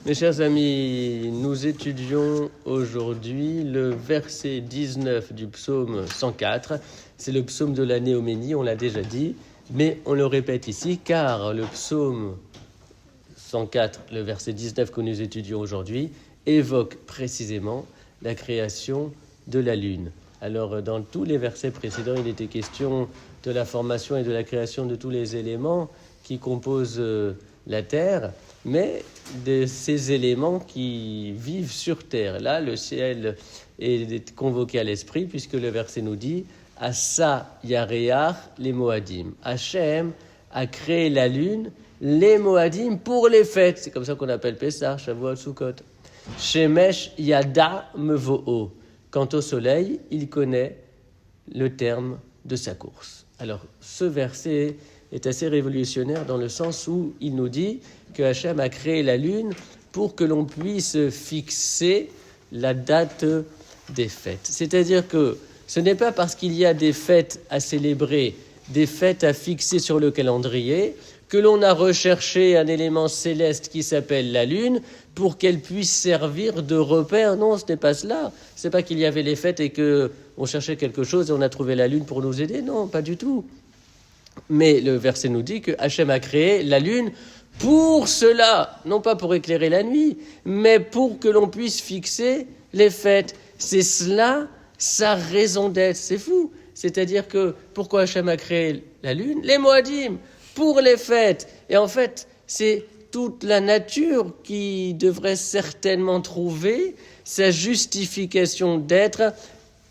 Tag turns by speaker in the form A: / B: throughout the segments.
A: Mes chers amis, nous étudions aujourd'hui le verset 19 du psaume 104. C'est le psaume de la Néoménie, on l'a déjà dit, mais on le répète ici car le psaume 104, le verset 19 que nous étudions aujourd'hui, évoque précisément la création de la lune. Alors, dans tous les versets précédents, il était question de la formation et de la création de tous les éléments qui composent la terre, mais de ces éléments qui vivent sur terre. Là, le ciel est convoqué à l'esprit, puisque le verset nous dit « Asa yareach les Moadim ». Hachem a créé la lune, les Moadim, pour les fêtes. C'est comme ça qu'on appelle Pessah, Shavuot, Sukkot. « Shemesh yada mevo'o ». Quant au soleil, il connaît le terme de sa course. Alors, ce verset est assez révolutionnaire dans le sens où il nous dit que Hachem a créé la lune pour que l'on puisse fixer la date des fêtes. C'est-à-dire que ce n'est pas parce qu'il y a des fêtes à célébrer, des fêtes à fixer sur le calendrier, que l'on a recherché un élément céleste qui s'appelle la lune pour qu'elle puisse servir de repère. Non, ce n'est pas cela. Ce n'est pas qu'il y avait les fêtes et qu'on cherchait quelque chose et on a trouvé la lune pour nous aider. Non, pas du tout. Mais le verset nous dit que Hachem a créé la lune pour cela, non pas pour éclairer la nuit, mais pour que l'on puisse fixer les fêtes. C'est cela sa raison d'être. C'est fou. C'est-à-dire que pourquoi Hachem a créé la lune ? Les Moadim, pour les fêtes. Et en fait, c'est toute la nature qui devrait certainement trouver sa justification d'être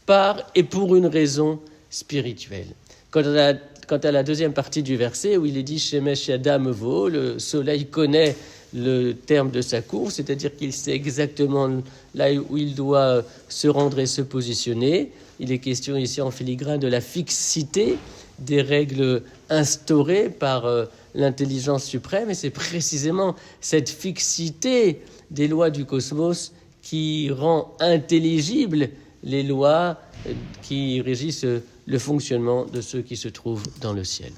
A: par et pour une raison spirituelle. Quant à la deuxième partie du verset, où il est dit « Shemesh yada mevo », le soleil connaît le terme de sa course, c'est-à-dire qu'il sait exactement là où il doit se rendre et se positionner. Il est question ici en filigrane de la fixité des règles instaurées par l'intelligence suprême, et c'est précisément cette fixité des lois du cosmos qui rend intelligibles les lois qui régissent le fonctionnement de ceux qui se trouvent dans le ciel.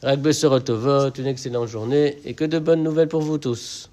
A: Rak Besorot Tovot, une excellente journée et que de bonnes nouvelles pour vous tous.